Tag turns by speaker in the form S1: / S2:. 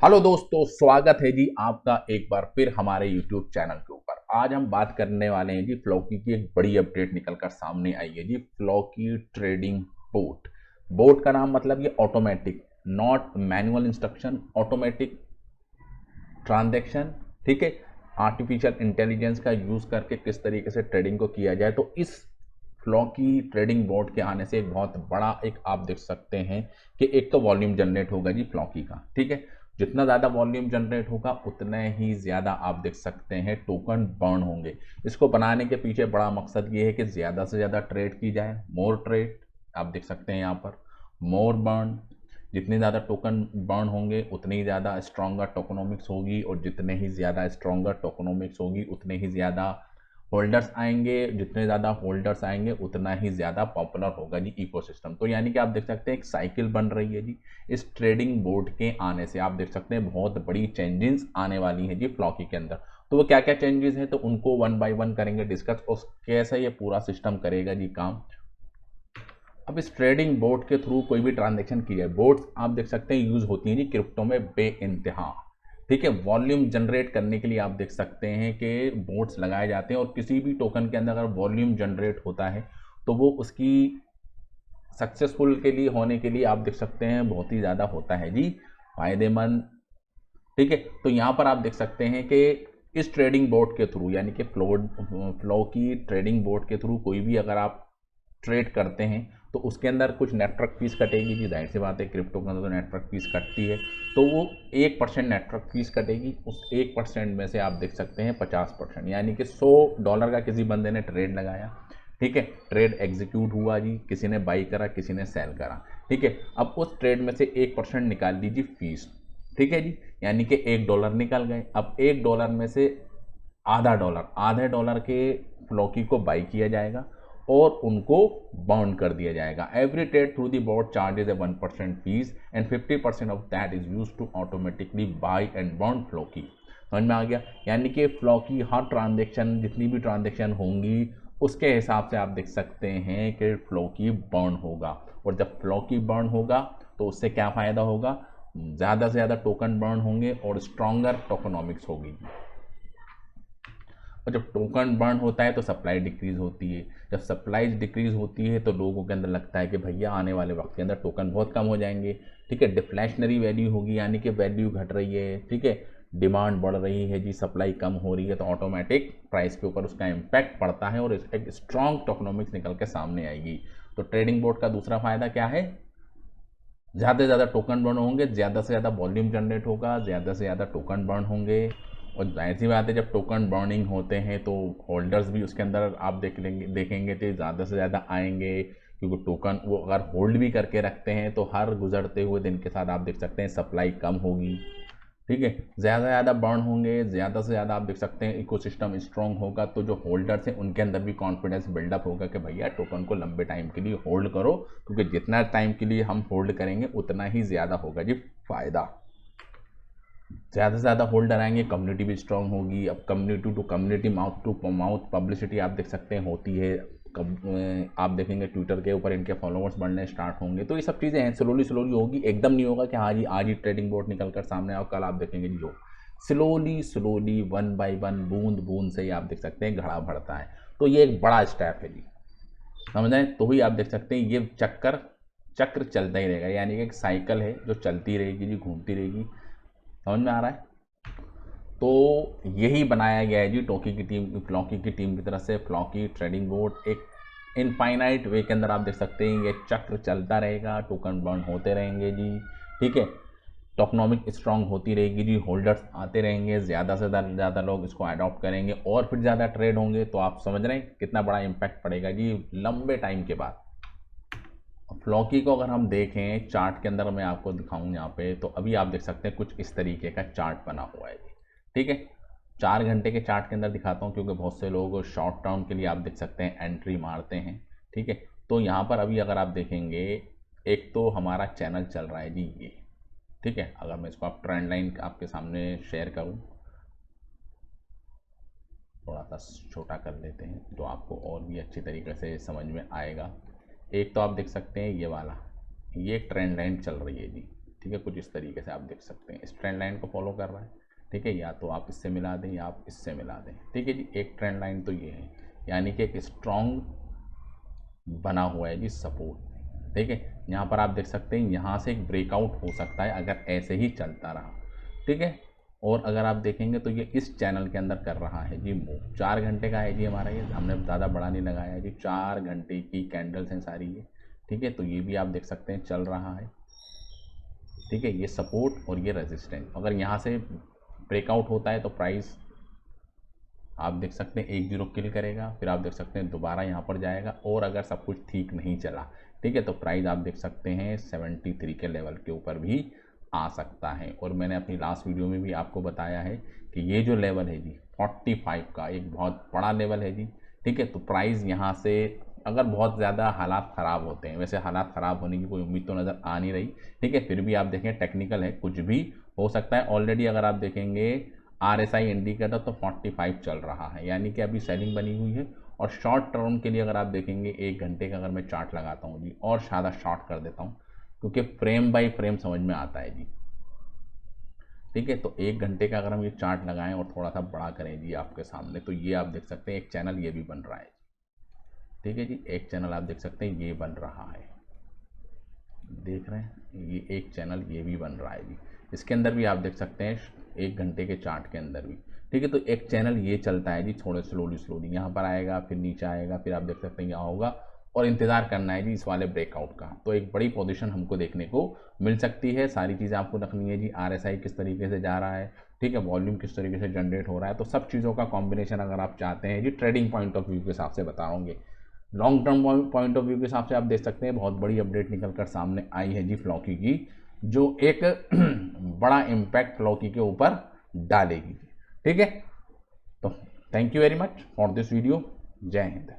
S1: Hello दोस्तों, स्वागत है जी आपका एक बार फिर हमारे YouTube चैनल के ऊपर। आज हम बात करने वाले हैं जी फ्लॉकी की एक बड़ी अपडेट निकलकर सामने आई है जी। Floki trading bot. बोट का नाम मतलब ये automatic, not manual instruction, automatic transaction. ठीक है, आर्टिफिशियल इंटेलिजेंस का यूज करके किस तरीके से ट्रेडिंग को किया जाए। तो इस फ्लॉकी ट्रेडिंग बोर्ड के आने से एक बहुत बड़ा एक आप देख सकते हैं कि एक तो वॉल्यूम जनरेट होगा जी फ्लॉकी का। ठीक है, जितना ज़्यादा वॉल्यूम जनरेट होगा उतने ही ज़्यादा आप देख सकते हैं टोकन बर्न होंगे। इसको बनाने के पीछे बड़ा मकसद ये है कि ज़्यादा से ज़्यादा ट्रेड की जाए, मोर ट्रेड। आप देख सकते हैं यहाँ पर मोर बर्न। जितने ज़्यादा टोकन बर्न होंगे उतनी ही ज़्यादा स्ट्रॉन्गर टोकनोमिक्स होगी, और जितने ही ज़्यादा स्ट्रॉन्गर टोकनोमिक्स होगी उतने ही ज़्यादा होल्डर्स आएंगे। जितने ज़्यादा होल्डर्स आएंगे उतना ही ज़्यादा पॉपुलर होगा जी इकोसिस्टम। तो यानी कि आप देख सकते हैं एक साइकिल बन रही है जी। इस ट्रेडिंग बोर्ड के आने से आप देख सकते हैं बहुत बड़ी चेंजेस आने वाली है जी फ्लॉकी के अंदर। तो वो क्या क्या चेंजेस हैं तो उनको वन बाय वन करेंगे डिस्कस, और कैसे ये पूरा सिस्टम करेगा जी काम। अब इस ट्रेडिंग बोर्ड के थ्रू कोई भी ट्रांजेक्शन की जाए, बोर्ड्स आप देख सकते हैं यूज होती हैं जी क्रिप्टो में बे इंतहा। ठीक है, वॉल्यूम जनरेट करने के लिए आप देख सकते हैं कि बोर्ड्स लगाए जाते हैं, और किसी भी टोकन के अंदर अगर वॉल्यूम जनरेट होता है तो वो उसकी सक्सेसफुल के लिए होने के लिए आप देख सकते हैं बहुत ही ज़्यादा होता है जी फायदेमंद। ठीक है, तो यहाँ पर आप देख सकते हैं कि इस ट्रेडिंग बोर्ड के थ्रू यानी कि फ्लो की ट्रेडिंग बोर्ड के थ्रू कोई भी अगर आप ट्रेड करते हैं तो उसके अंदर कुछ नेटवर्क फीस कटेगी जी। जाहिर सी बात है क्रिप्टो के अंदर तो नेटवर्क फीस कटती है। तो वो 1% नेटवर्क फीस कटेगी। उस 1% में से आप देख सकते हैं 50%, यानी कि $100 का किसी बंदे ने ट्रेड लगाया। ठीक है, ट्रेड एग्जीक्यूट हुआ जी, किसी ने बाई करा किसी ने सेल करा। ठीक है, अब उस ट्रेड में से 1% निकाल दीजिए फीस। ठीक है जी, यानी कि $1 निकल गए। अब $1 में से आधे डॉलर के फ्लॉकी को बाई किया जाएगा और उनको बाउंड कर दिया जाएगा। Every trade through the board charges a 1% fees and 50% of that is use to automatically buy and bound फ्लॉकी। समझ में आ गया? यानी कि फ्लॉकी हर ट्रांजेक्शन, जितनी भी ट्रांजेक्शन होंगी उसके हिसाब से आप देख सकते हैं कि फ्लॉकी बर्न होगा। और जब फ्लॉकी बर्न होगा तो उससे क्या फ़ायदा होगा? ज़्यादा से ज़्यादा टोकन बर्न होंगे और स्ट्रॉन्गर टोकनोमिक्स होगी। और जब टोकन बर्न होता है तो सप्लाई डिक्रीज होती है। जब सप्लाई डिक्रीज होती है तो लोगों के अंदर लगता है कि भैया आने वाले वक्त के अंदर टोकन बहुत कम हो जाएंगे। ठीक है, डिफ्लेशनरी वैल्यू होगी, यानी कि वैल्यू घट रही है। ठीक है, डिमांड बढ़ रही है जी, सप्लाई कम हो रही है, तो ऑटोमेटिक प्राइस के ऊपर उसका इम्पैक्ट पड़ता है और एक स्ट्रॉन्ग टोकनोमिक्स निकल के सामने आएगी। तो ट्रेडिंग बोर्ड का दूसरा फायदा क्या है? ज़्यादा से ज़्यादा टोकन बर्न होंगे, ज़्यादा से ज़्यादा वॉल्यूम जनरेट होगा, ज़्यादा से ज़्यादा टोकन बर्न होंगे। और जाहिर सी बात है जब टोकन बर्निंग होते हैं तो होल्डर्स भी उसके अंदर आप देखेंगे तो ज़्यादा से ज़्यादा आएंगे, क्योंकि टोकन वो अगर होल्ड भी करके रखते हैं तो हर गुजरते हुए दिन के साथ आप देख सकते हैं सप्लाई कम होगी। ठीक है, ज़्यादा से ज़्यादा बर्न होंगे, ज़्यादा से ज़्यादा आप देख सकते हैं इकोसिस्टम स्ट्रॉन्ग होगा, तो जो होल्डर्स हैं उनके अंदर भी कॉन्फिडेंस बिल्डअप होगा कि भैया टोकन को लंबे टाइम के लिए होल्ड करो, क्योंकि जितना टाइम के लिए हम होल्ड करेंगे उतना ही ज़्यादा होगा जी फ़ायदा। ज़्यादा से ज़्यादा होल्डर आएंगे, कम्युनिटी भी स्ट्रांग होगी। अब community to community, mouth to mouth publicity आप देख सकते हैं होती है। आप देखेंगे ट्विटर के ऊपर इनके फॉलोअर्स बढ़ने स्टार्ट होंगे। तो ये सब चीज़ें हैं, स्लोली स्लोली होगी, एकदम नहीं होगा कि हाँ जी आज ही ट्रेडिंग बोर्ड निकल कर सामने आओ कल आप देखेंगे जी हो। Slowly slowly one by one, बूंद बूंद से ही आप देख सकते हैं घड़ा भरता है। तो ये एक बड़ा स्टेप है जी, समझ रहे हैं? तो ही आप देख सकते हैं ये चक्र चलता ही रहेगा, यानी कि एक साइकिल है जो चलती रहेगी जी, घूमती रहेगी। समझ में आ रहा है? तो यही बनाया गया है जी फ्लॉकी की टीम की तरफ से। फ्लॉकी ट्रेडिंग बोर्ड एक इनफाइनाइट वे के अंदर आप देख सकते हैं ये चक्र चलता रहेगा, टोकन बर्न होते रहेंगे जी। ठीक है, टोकनोमिक स्ट्रांग होती रहेगी जी, होल्डर्स आते रहेंगे, ज़्यादा से ज़्यादा लोग इसको अडॉप्ट करेंगे और फिर ज़्यादा ट्रेड होंगे। तो आप समझ रहे हैं कितना बड़ा इम्पैक्ट पड़ेगा जी लंबे टाइम के बाद। फ्लॉकी को अगर हम देखें चार्ट के अंदर, मैं आपको दिखाऊं यहाँ पे, तो अभी आप देख सकते हैं कुछ इस तरीके का चार्ट बना हुआ है। ठीक है, 4 घंटे के चार्ट के अंदर दिखाता हूँ, क्योंकि बहुत से लोग शॉर्ट टर्म के लिए आप देख सकते हैं एंट्री मारते हैं। ठीक है, तो यहाँ पर अभी अगर आप देखेंगे, एक तो हमारा चैनल चल रहा है जी ये। ठीक है, अगर मैं इसको आप ट्रेंड लाइन आपके सामने शेयर करूँ, थोड़ा सा छोटा कर लेते हैं तो आपको और भी अच्छी तरीके से समझ में आएगा। एक तो आप देख सकते हैं ये वाला, ये ट्रेंड लाइन चल रही है जी। ठीक है, कुछ इस तरीके से आप देख सकते हैं, इस ट्रेंड लाइन को फॉलो कर रहा है, ठीक है, या तो आप इससे मिला दें या आप इससे मिला दें, ठीक है जी। एक ट्रेंड लाइन तो ये है, यानी कि एक स्ट्रॉन्ग बना हुआ है जी सपोर्ट, ठीक है। यहाँ पर आप देख सकते हैं यहाँ से एक ब्रेकआउट हो सकता है अगर ऐसे ही चलता रहा, ठीक है। और अगर आप देखेंगे तो ये इस चैनल के अंदर कर रहा है जी मूव, 4 घंटे का है जी हमारा, ये हमने ज़्यादा बड़ा नहीं लगाया जी, 4 घंटे की कैंडल्स हैं सारी ये, ठीक है। तो ये भी आप देख सकते हैं चल रहा है, ठीक है, ये सपोर्ट और ये रेजिस्टेंस। अगर यहाँ से ब्रेकआउट होता है तो प्राइस आप देख सकते हैं 1-0 किल करेगा, फिर आप देख सकते हैं दोबारा यहाँ पर जाएगा, और अगर सब कुछ ठीक नहीं चला, ठीक है, तो प्राइस आप देख सकते हैं 73 के लेवल के ऊपर भी आ सकता है। और मैंने अपनी लास्ट वीडियो में भी आपको बताया है कि ये जो लेवल है जी 45 का एक बहुत बड़ा लेवल है जी, ठीक है। तो प्राइस यहाँ से अगर बहुत ज़्यादा हालात ख़राब होते हैं, वैसे हालात ख़राब होने की कोई उम्मीद तो नज़र आ नहीं रही, ठीक है, फिर भी आप देखें टेक्निकल है, कुछ भी हो सकता है। ऑलरेडी अगर आप देखेंगे RSI इंडिकेटर तो 45 चल रहा है, यानी कि अभी सेलिंग बनी हुई है। और शॉर्ट टर्म के लिए अगर आप देखेंगे 1 घंटे का अगर मैं चार्ट लगाता हूँ जी, और ज़्यादा शॉर्ट कर देता हूँ क्योंकि फ्रेम बाय फ्रेम समझ में आता है जी, ठीक है। तो 1 घंटे का अगर हम ये चार्ट लगाएं और थोड़ा सा बड़ा करें जी आपके सामने, तो ये आप देख सकते हैं एक चैनल ये भी बन रहा है, ठीक है जी, एक चैनल आप देख सकते हैं ये बन रहा है, देख रहे हैं, ये एक चैनल ये भी बन रहा है जी, इसके अंदर भी आप देख सकते हैं 1 घंटे के चार्ट के अंदर भी, ठीक है। तो एक चैनल ये चलता है जी, थोड़े स्लोली यहाँ पर आएगा, फिर नीचे आएगा, फिर आप देख सकते हैं यहाँ होगा, और इंतज़ार करना है जी इस वाले ब्रेकआउट का। तो एक बड़ी पोजीशन हमको देखने को मिल सकती है। सारी चीज़ें आपको रखनी है जी, RSI किस तरीके से जा रहा है, ठीक है, वॉल्यूम किस तरीके से जनरेट हो रहा है, तो सब चीज़ों का कॉम्बिनेशन अगर आप चाहते हैं जी, ट्रेडिंग पॉइंट ऑफ व्यू के हिसाब से बताऊँगे। Long term point of view के हिसाब से आप देख सकते हैं बहुत बड़ी अपडेट निकल कर सामने आई है जी फ्लॉकी की, जो एक बड़ा इम्पैक्ट फ्लॉकी के ऊपर डालेगी, ठीक है। तो thank you very much for this video. जय हिंद।